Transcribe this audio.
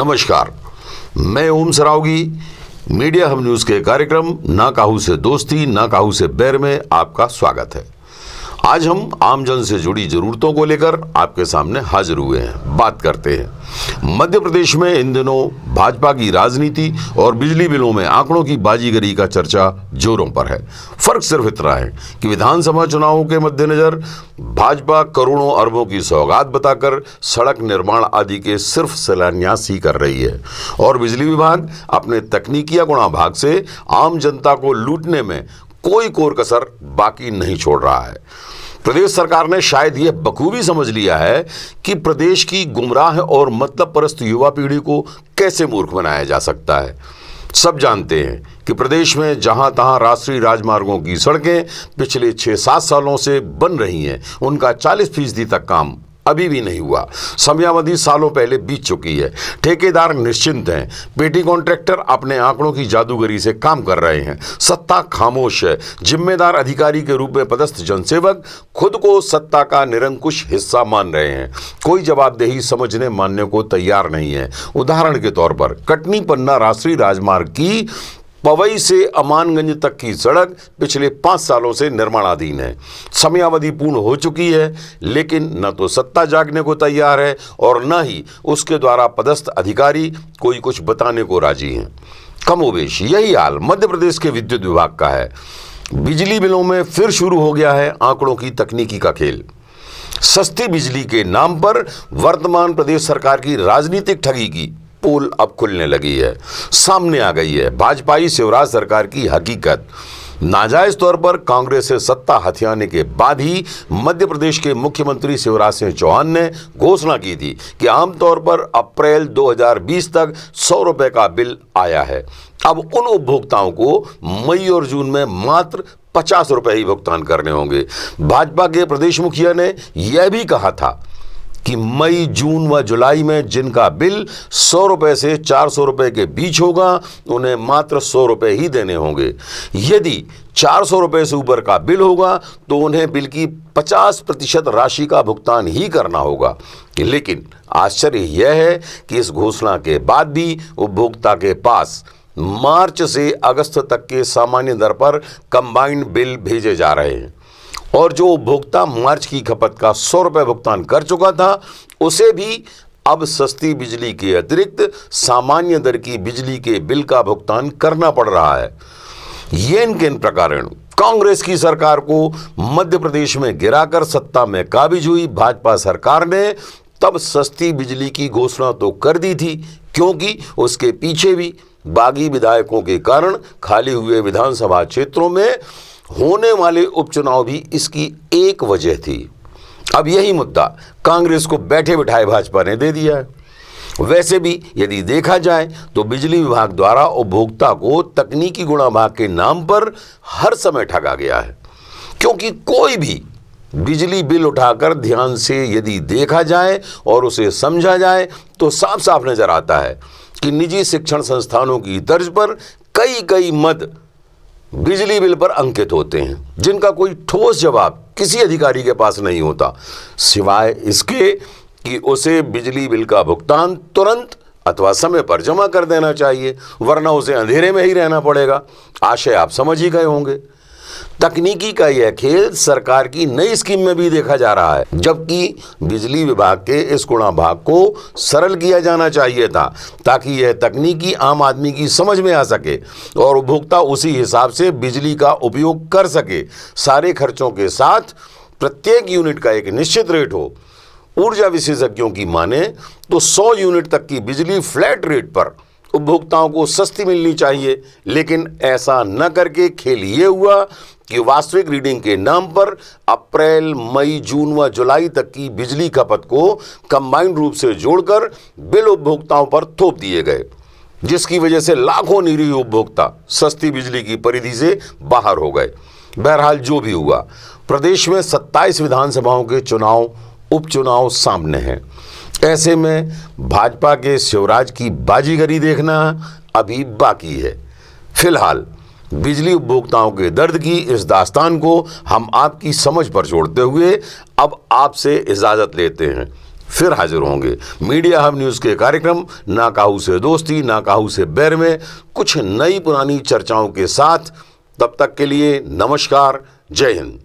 नमस्कार, मैं ओम सरावगी। मीडिया हम न्यूज के कार्यक्रम ना काहू से दोस्ती ना काहू से बैर में आपका स्वागत है। आज हम आमजन से जुड़ी जरूरतों को लेकर आपके सामने हाजिर हुए हैं। बात करते हैं मध्य प्रदेश में इन दिनों भाजपा की राजनीति और बिजली बिलों में आंकड़ों की बाजीगरी का चर्चा जोरों पर है। फर्क सिर्फ इतना है कि विधानसभा चुनावों के मद्देनजर भाजपा करोड़ों अरबों की सौगात बताकर सड़क निर्माण आदि के सिर्फ शिलान्यास ही कर रही है और बिजली विभाग अपने तकनीकिया गुणा भाग से आम जनता को लूटने में कोई कोर कसर बाकी नहीं छोड़ रहा है। प्रदेश सरकार ने शायद यह बखूबी समझ लिया है कि प्रदेश की गुमराह और मतलब परस्त युवा पीढ़ी को कैसे मूर्ख बनाया जा सकता है। सब जानते हैं कि प्रदेश में जहां तहां राष्ट्रीय राजमार्गों की सड़कें पिछले 6-7 सालों से बन रही हैं, उनका 40% तक काम अभी भी नहीं हुआ। समयावधि सालों पहले बीत चुकी है। ठेकेदार निश्चिंत हैं, पेटी कॉन्ट्रैक्टर अपने आंकड़ों की जादूगरी से काम कर रहे हैं, सत्ता खामोश है, जिम्मेदार अधिकारी के रूप में पदस्थ जनसेवक खुद को सत्ता का निरंकुश हिस्सा मान रहे हैं। कोई जवाबदेही समझने मानने को तैयार नहीं है। उदाहरण के तौर पर कटनी पन्ना राष्ट्रीय राजमार्ग की पवई से अमानगंज तक की सड़क पिछले 5 सालों से निर्माणाधीन है। समयावधि पूर्ण हो चुकी है, लेकिन न तो सत्ता जागने को तैयार है और न ही उसके द्वारा पदस्थ अधिकारी कोई कुछ बताने को राजी हैं। कमोबेश यही हाल मध्य प्रदेश के विद्युत विभाग का है। बिजली बिलों में फिर शुरू हो गया है आंकड़ों की तकनीकी का खेल। सस्ती बिजली के नाम पर वर्तमान प्रदेश सरकार की राजनीतिक ठगी की पोल अब खुलने लगी है। सामने आ गई है भाजपाई शिवराज सरकार की हकीकत। नाजायज तौर पर कांग्रेस से सत्ता हथियाने के बाद ही मध्य प्रदेश के मुख्यमंत्री शिवराज सिंह चौहान ने घोषणा की थी कि आमतौर पर अप्रैल 2020 तक 100 रुपए का बिल आया है। अब उन उपभोक्ताओं को मई और जून में मात्र 50 रुपए ही भुगतान करने होंगे। भाजपा के प्रदेश मुखिया ने यह भी कहा था कि मई, जून व जुलाई में जिनका बिल 100 रुपए से 400 रुपए के बीच होगा, उन्हें मात्र 100 रुपए ही देने होंगे। यदि 400 रुपए से ऊपर का बिल होगा तो उन्हें बिल की 50% राशि का भुगतान ही करना होगा। लेकिन आश्चर्य यह है कि इस घोषणा के बाद भी उपभोक्ता के पास मार्च से अगस्त तक के सामान्य दर पर कंबाइंड बिल भेजे जा रहे हैं और जो उपभोक्ता मार्च की खपत का 100 रुपये भुगतान कर चुका था, उसे भी अब सस्ती बिजली के अतिरिक्त सामान्य दर की बिजली के बिल का भुगतान करना पड़ रहा है। येन केन प्रकारेण कांग्रेस की सरकार को मध्य प्रदेश में गिराकर सत्ता में काबिज हुई भाजपा सरकार ने तब सस्ती बिजली की घोषणा तो कर दी थी, क्योंकि उसके पीछे भी बागी विधायकों के कारण खाली हुए विधानसभा क्षेत्रों में होने वाले उपचुनाव भी इसकी एक वजह थी। अब यही मुद्दा कांग्रेस को बैठे बिठाए भाजपा ने दे दिया है। वैसे भी यदि देखा जाए तो बिजली विभाग द्वारा उपभोक्ता को तकनीकी गुणा भाग के नाम पर हर समय ठगा गया है, क्योंकि कोई भी बिजली बिल उठाकर ध्यान से यदि देखा जाए और उसे समझा जाए तो साफ साफ नजर आता है कि निजी शिक्षण संस्थानों की तर्ज पर कई मद बिजली बिल पर अंकित होते हैं, जिनका कोई ठोस जवाब किसी अधिकारी के पास नहीं होता, सिवाय इसके कि उसे बिजली बिल का भुगतान तुरंत अथवा समय पर जमा कर देना चाहिए, वरना उसे अंधेरे में ही रहना पड़ेगा। आशय आप समझ ही गए होंगे। तकनीकी का यह खेल सरकार की नई स्कीम में भी देखा जा रहा है, जबकि बिजली विभाग के इस गुणा भाग को सरल किया जाना चाहिए था ताकि यह तकनीकी आम आदमी की समझ में आ सके और उपभोक्ता उसी हिसाब से बिजली का उपयोग कर सके। सारे खर्चों के साथ प्रत्येक यूनिट का एक निश्चित रेट हो। ऊर्जा विशेषज्ञों की माने तो 100 यूनिट तक की बिजली फ्लैट रेट पर उपभोक्ताओं को सस्ती मिलनी चाहिए, लेकिन ऐसा न करके खेल ये हुआ कि वास्तविक रीडिंग के नाम पर अप्रैल, मई, जून व जुलाई तक की बिजली खपत को कंबाइंड रूप से जोड़कर बिल उपभोक्ताओं पर थोप दिए गए, जिसकी वजह से लाखों निरीह उपभोक्ता सस्ती बिजली की परिधि से बाहर हो गए। बहरहाल जो भी हुआ, प्रदेश में 27 विधानसभाओं के उपचुनाव सामने हैं। ऐसे में भाजपा के शिवराज की बाजीगरी देखना अभी बाकी है। फिलहाल बिजली उपभोक्ताओं के दर्द की इस दास्तान को हम आपकी समझ पर छोड़ते हुए अब आपसे इजाजत लेते हैं। फिर हाजिर होंगे मीडिया हब न्यूज़ के कार्यक्रम ना काहू से दोस्ती ना काहू से बैर में कुछ नई पुरानी चर्चाओं के साथ। तब तक के लिए नमस्कार, जय हिंद।